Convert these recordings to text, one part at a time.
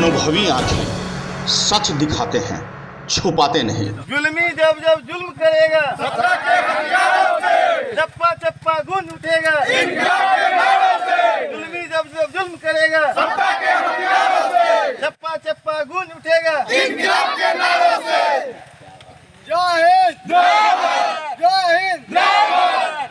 अनुभवी आंखें सच दिखाते हैं, छुपाते नहीं। जुल्मी जब जब जुल्म करेगा, सत्ता के हथियारों से चप्पा चप्पा गूंज उठेगा। इंकलाब के नारों से जुल्मी जब जब जुल्म करेगा, सत्ता के हथियारों से चप्पा चप्पा गूंज उठेगा। इंकलाब के नारों से जय हिंद, जय हिंद,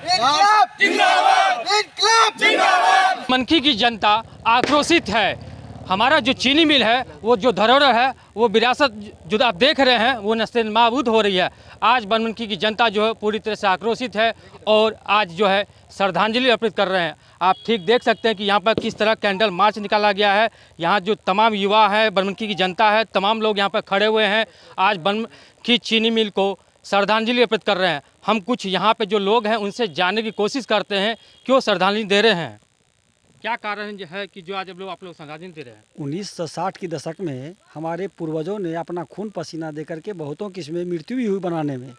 इंकलाब जिंदाबाद, इंकलाब जिंदाबाद। मनकी की जनता आक्रोशित है। हमारा जो चीनी मिल है, वो जो धरोहर है, वो विरासत जो आप देख रहे हैं, वो नस्तानाबूद हो रही है। आज बनमनखी की जनता जो है पूरी तरह से आक्रोशित है और आज जो है श्रद्धांजलि अर्पित कर रहे हैं। आप ठीक देख सकते हैं कि यहाँ पर किस तरह कैंडल मार्च निकाला गया है। यहाँ जो तमाम युवा हैं, बनमनखी की जनता है, तमाम लोग यहाँ पर खड़े हुए हैं। आज बनमनखी चीनी मिल को श्रद्धांजलि अर्पित कर रहे हैं। हम कुछ यहाँ पे जो लोग हैं उनसे जानने की कोशिश करते हैं क्यों श्रद्धांजलि दे रहे हैं, क्या कारण है कि जो आज आप लोग श्रद्धांजलि दे रहे हैं। 1960 के दशक में हमारे पूर्वजों ने अपना खून पसीना दे करके बहुतों की इसमें मृत्यु भी हुई बनाने में।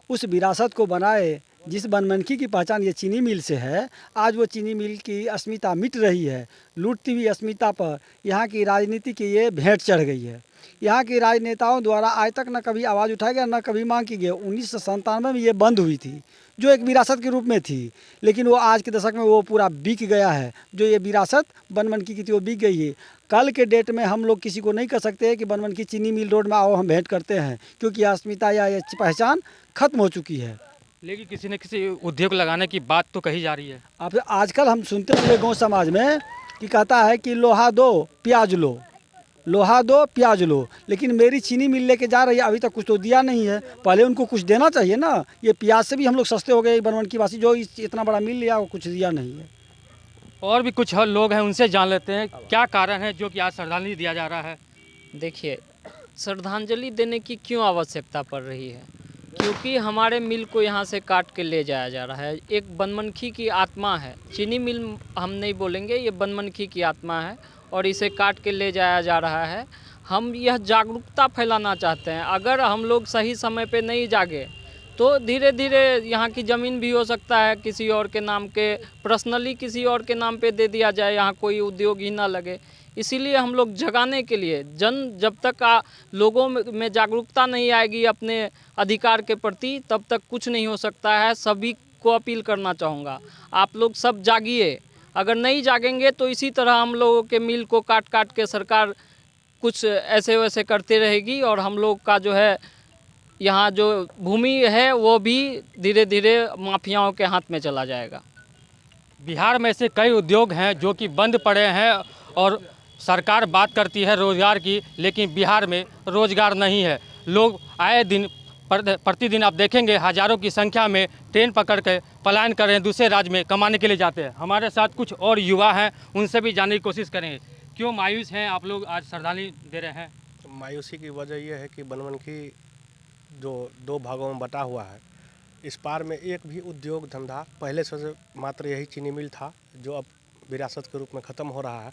उस विरासत को बनाए जिस बनमनखी की पहचान ये चीनी मिल से है, आज वो चीनी मिल की अस्मिता मिट रही है। लूटती हुई अस्मिता पर यहाँ की राजनीति की ये भेंट चढ़ गई है। यहाँ के राजनेताओं द्वारा आज तक न कभी आवाज़ उठाया गया, न कभी मांग की गई। 1997 में ये बंद हुई थी, जो एक विरासत के रूप में थी, लेकिन वो आज के दशक में वो पूरा बिक गया है। जो ये विरासत बनमनखी की थी वो बिक गई है। कल के डेट में हम लोग किसी को नहीं कह सकते कि बनमनखी चीनी मिल रोड में आओ हम भेंट करते हैं, क्योंकि अस्मिता या ये पहचान खत्म हो चुकी है। लेकिन किसी न किसी उद्योग लगाने की बात तो कही जा रही है। अब आजकल हम सुनते हैं गाँव समाज में कि कहता है कि लोहा दो प्याज लो, लोहा दो प्याज लो, लेकिन मेरी चीनी मिल लेके जा रही है, अभी तक कुछ तो दिया नहीं है। पहले उनको कुछ देना चाहिए ना। ये प्याज से भी हम लोग सस्ते हो गए बनमनखी वासी, जो इतना बड़ा मिल लिया वो कुछ दिया नहीं है। और भी कुछ लोग हैं, उनसे जान लेते हैं क्या कारण है जो कि आज श्रद्धांजलि दिया जा रहा है। देखिए, श्रद्धांजलि देने की क्यों आवश्यकता पड़ रही है, क्योंकि हमारे मिल को यहाँ से काट के ले जाया जा रहा है। एक बनमनखी की आत्मा है, चीनी मिल हम नहीं बोलेंगे, ये बनमनखी की आत्मा है और इसे काट के ले जाया जा रहा है। हम यह जागरूकता फैलाना चाहते हैं। अगर हम लोग सही समय पे नहीं जागे तो धीरे धीरे यहाँ की ज़मीन भी हो सकता है किसी और के नाम के, पर्सनली किसी और के नाम पे दे दिया जाए, यहाँ कोई उद्योग ही ना लगे। इसीलिए हम लोग जगाने के लिए जब तक लोगों में जागरूकता नहीं आएगी अपने अधिकार के प्रति, तब तक कुछ नहीं हो सकता है। सभी को अपील करना चाहूँगा, आप लोग सब जागिए। अगर नहीं जागेंगे तो इसी तरह हम लोगों के मिल को काट काट के सरकार कुछ ऐसे वैसे करती रहेगी और हम लोग का जो है यहाँ जो भूमि है वो भी धीरे धीरे माफियाओं के हाथ में चला जाएगा। बिहार में ऐसे कई उद्योग हैं जो कि बंद पड़े हैं और सरकार बात करती है रोज़गार की, लेकिन बिहार में रोज़गार नहीं है। लोग आए दिन प्रतिदिन आप देखेंगे हज़ारों की संख्या में ट्रेन पकड़ के पलायन कर रहे हैं, दूसरे राज्य में कमाने के लिए जाते हैं। हमारे साथ कुछ और युवा हैं, उनसे भी जानने की कोशिश करेंगे। क्यों मायूस हैं आप लोग आज श्रद्धांजलि दे रहे हैं। मायूसी की वजह यह है कि बनमनखी जो 2 भागों में बटा हुआ है, इस पार में एक भी उद्योग धंधा, पहले से मात्र यही चीनी मिल था जो अब विरासत के रूप में ख़त्म हो रहा है।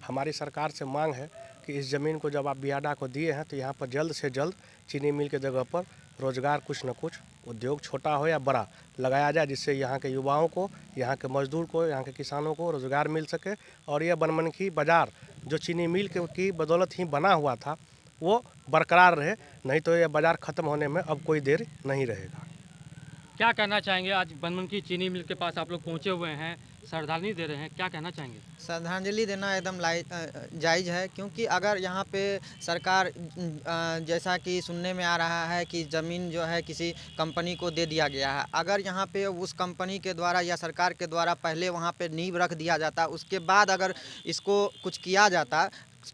हमारी सरकार से मांग है कि इस ज़मीन को जब आप बियाडा को दिए हैं तो यहाँ पर जल्द से जल्द चीनी मिल के जगह पर रोज़गार कुछ न कुछ उद्योग छोटा हो या बड़ा लगाया जाए, जिससे यहाँ के युवाओं को, यहाँ के मजदूर को, यहाँ के किसानों को रोज़गार मिल सके और यह बनमनखी बाज़ार जो चीनी मिल की बदौलत ही बना हुआ था वो बरकरार रहे, नहीं तो यह बाज़ार ख़त्म होने में अब कोई देर नहीं रहेगा। क्या कहना चाहेंगे, आज बनमनखी चीनी मिल के पास आप लोग पहुँचे हुए हैं, श्रद्धांजलि दे रहे हैं, क्या कहना चाहेंगे। श्रद्धांजलि देना एकदम जायज़ है, क्योंकि अगर यहाँ पे सरकार जैसा कि सुनने में आ रहा है कि ज़मीन जो है किसी कंपनी को दे दिया गया है, अगर यहाँ पे उस कंपनी के द्वारा या सरकार के द्वारा पहले वहाँ पे नींव रख दिया जाता, उसके बाद अगर इसको कुछ किया जाता,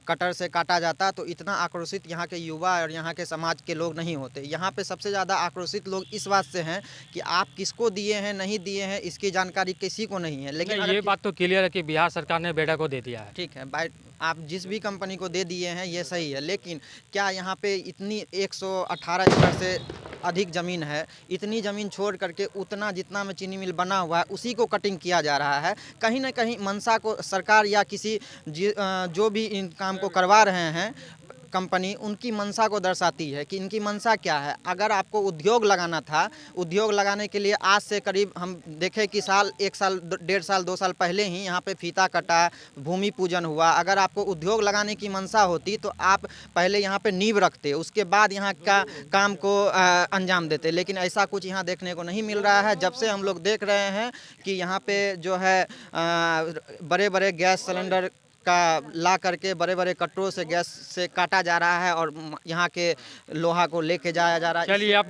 कटर से काटा जाता, तो इतना आक्रोशित यहाँ के युवा और यहाँ के समाज के लोग नहीं होते। यहाँ पे सबसे ज़्यादा आक्रोशित लोग इस बात से हैं कि आप किसको दिए हैं, नहीं दिए हैं, इसकी जानकारी किसी को नहीं है। लेकिन ये बात तो क्लियर है कि बिहार सरकार ने बेड़ा को दे दिया है। ठीक है, आप जिस भी कंपनी को दे दिए हैं ये सही है, लेकिन क्या यहाँ पे इतनी 118 एकड़ से अधिक ज़मीन है, इतनी ज़मीन छोड़ करके उतना जितना में चीनी मिल बना हुआ है उसी को कटिंग किया जा रहा है। कहीं ना कहीं मंशा को सरकार या किसी जो भी इन काम को करवा रहे हैं कंपनी उनकी मंशा को दर्शाती है कि इनकी मंशा क्या है। अगर आपको उद्योग लगाना था, उद्योग लगाने के लिए आज से करीब हम देखें कि एक साल 1.5 साल 2 साल पहले ही यहाँ पे फीता कटा, भूमि पूजन हुआ। अगर आपको उद्योग लगाने की मंशा होती तो आप पहले यहाँ पे नींव रखते, उसके बाद यहाँ का काम को अंजाम देते, लेकिन ऐसा कुछ यहाँ देखने को नहीं मिल रहा है। जब से हम लोग देख रहे हैं कि यहाँ पे जो है बड़े बड़े गैस सिलेंडर का ला करके बड़े बड़े कटरों से गैस से काटा जा रहा है और यहाँ के लोहा को लेके जाया जा रहा है। चलिए, आप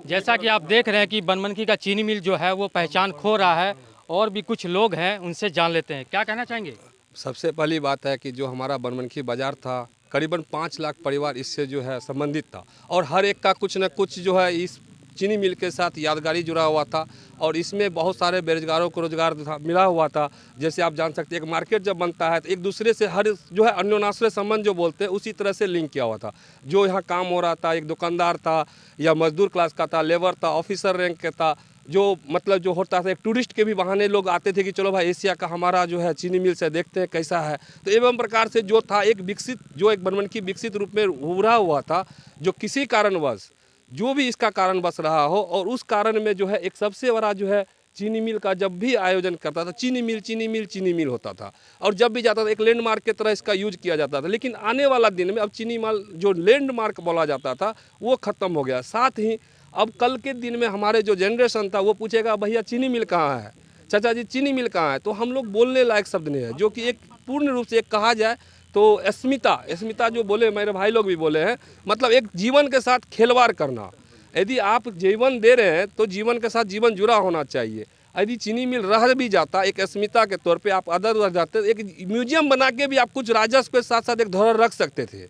जैसा कि आप देख रहे हैं कि बनमनखी का चीनी मिल जो है वो पहचान खो रहा है, और भी कुछ लोग हैं उनसे जान लेते हैं। क्या कहना चाहेंगे? सबसे पहली बात है कि जो हमारा बनमनखी बाज़ार था, करीबन 5 लाख परिवार इससे जो है संबंधित था, और हर एक का कुछ न कुछ जो है इस चीनी मिल के साथ यादगारी जुड़ा हुआ था, और इसमें बहुत सारे बेरोजगारों को रोजगार मिला हुआ था। जैसे आप जान सकते हैं, एक मार्केट जब बनता है तो एक दूसरे से हर जो है अन्योन्याश्रय संबंध जो बोलते हैं उसी तरह से लिंक किया हुआ था। जो यहाँ काम हो रहा था, एक दुकानदार था या मजदूर क्लास का था, लेबर था, ऑफिसर रैंक का था, जो मतलब जो होता था, एक टूरिस्ट के भी बहाने लोग आते थे कि चलो भाई एशिया का हमारा जो है चीनी मिल से देखते हैं कैसा है। तो एवं प्रकार से जो था एक विकसित, जो एक बनमनखी विकसित रूप में उभरा हुआ था, जो किसी कारणवश जो भी इसका कारण बस रहा हो, और उस कारण में जो है एक सबसे बड़ा जो है चीनी मिल का जब भी आयोजन करता था, चीनी मिल होता था, और जब भी जाता था एक लैंडमार्क की तरह इसका यूज किया जाता था। लेकिन आने वाला दिन में अब चीनी माल जो लैंडमार्क बोला जाता था वो ख़त्म हो गया। साथ ही अब कल के दिन में हमारे जो जनरेशन था वो पूछेगा भैया चीनी मिल कहाँ है, चाचा जी चीनी मिल कहाँ है, तो हम लोग बोलने लायक शब्द नहीं है। जो कि एक पूर्ण रूप से एक कहा जाए तो अस्मिता जो बोले, मेरे भाई लोग भी बोले हैं, मतलब एक जीवन के साथ खिलवाड़ करना। यदि आप जीवन दे रहे हैं तो जीवन के साथ जीवन जुड़ा होना चाहिए। यदि चीनी मिल रह भी जाता एक अस्मिता के तौर पे, आप अदर रह जाते, एक म्यूजियम बना के भी आप कुछ राजस्व के साथ साथ एक धरोहर रख सकते थे,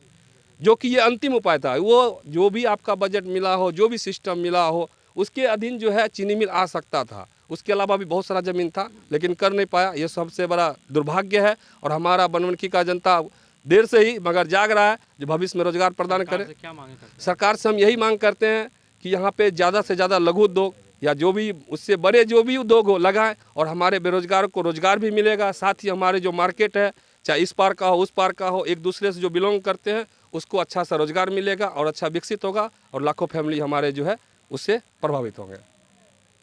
जो कि ये अंतिम उपाय था। वो जो भी आपका बजट मिला हो, जो भी सिस्टम मिला हो, उसके अधीन जो है चीनी मिल आ सकता था। उसके अलावा भी बहुत सारा ज़मीन था लेकिन कर नहीं पाया। ये सबसे बड़ा दुर्भाग्य है, और हमारा बनमनखी का जनता देर से ही मगर जाग रहा है जो भविष्य में रोजगार प्रदान करे। क्या मांग करते हैं? सरकार से हम यही मांग करते हैं कि यहाँ पे ज़्यादा से ज़्यादा लघु उद्योग या जो भी उससे बड़े जो भी उद्योग हो लगाएं, और हमारे बेरोजगारों को रोजगार भी मिलेगा। साथ ही हमारे जो मार्केट है, चाहे इस पार का हो उस पार का हो, एक दूसरे से जो बिलोंग करते हैं उसको अच्छा सा रोजगार मिलेगा और अच्छा विकसित होगा, और लाखों फैमिली हमारे जो है उससे प्रभावित होंगे।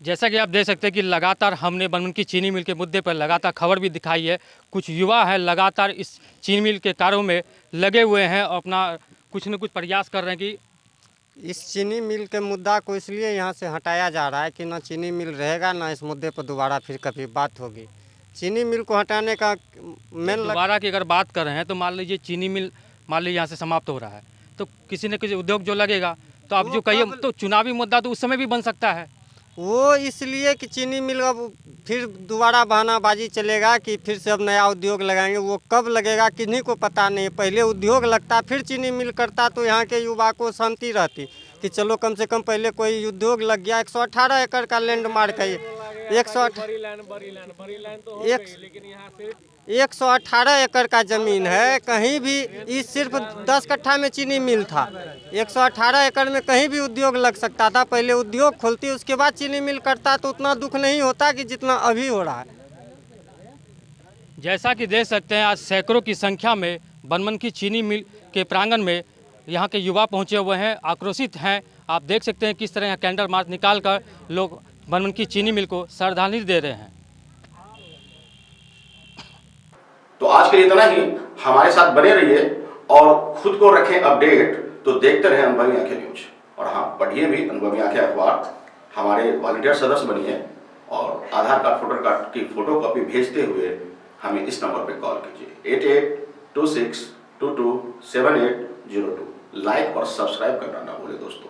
जैसा कि आप देख सकते हैं कि लगातार हमने बनमनखी चीनी मिल के मुद्दे पर लगातार खबर भी दिखाई है। कुछ युवा हैं लगातार इस चीनी मिल के कार्यों में लगे हुए हैं और अपना कुछ न कुछ प्रयास कर रहे हैं कि इस चीनी मिल के मुद्दा को इसलिए यहाँ से हटाया जा रहा है कि ना चीनी मिल रहेगा, ना इस मुद्दे पर दोबारा फिर कभी बात होगी। चीनी मिल को हटाने का मेन दोबारा की अगर बात कर रहे हैं तो मान लीजिए चीनी मिल यहाँ से समाप्त हो रहा है तो किसी न किसी उद्योग जो लगेगा, तो आप जो कहिए तो चुनावी मुद्दा तो उस समय भी बन सकता है। वो इसलिए कि चीनी मिल अब फिर दोबारा बहानाबाजी चलेगा कि फिर से अब नया उद्योग लगाएंगे। वो कब लगेगा किन्हीं को पता नहीं। पहले उद्योग लगता फिर चीनी मिल करता तो यहाँ के युवा को शांति रहती कि चलो कम से कम पहले कोई उद्योग लग गया। 118 एकड़ का लैंडमार्क है, 118 एकड़ का ज़मीन है। कहीं भी इस सिर्फ 10 कट्ठा में चीनी मिल था। 118 एकड़ में कहीं भी उद्योग लग सकता था। पहले उद्योग खोलती उसके बाद चीनी मिल करता तो उतना दुख नहीं होता कि जितना अभी हो रहा है। जैसा कि देख सकते हैं आज सैकड़ों की संख्या में बनमनखी चीनी मिल के प्रांगण में यहाँ के युवा पहुँचे हुए हैं, आक्रोशित हैं। आप देख सकते हैं किस तरह यहाँ कैंडल मार्च निकाल कर लोग बनमनखी चीनी मिल को श्रद्धांजलि दे रहे हैं। तो आज के लिए इतना ही। हमारे साथ बने रहिए और खुद को रखें अपडेट। तो देखते रहें अनुभवी आंखें न्यूज, और हाँ, पढ़िए भी अनुभवी आंखें अखबार। हमारे वॉलंटियर सदस्य बनिए और आधार कार्ड, फोटो कार्ड की फोटोकॉपी भेजते हुए हमें इस नंबर पर कॉल कीजिए 8826227802। लाइक और सब्सक्राइब करना ना भूलें दोस्तों।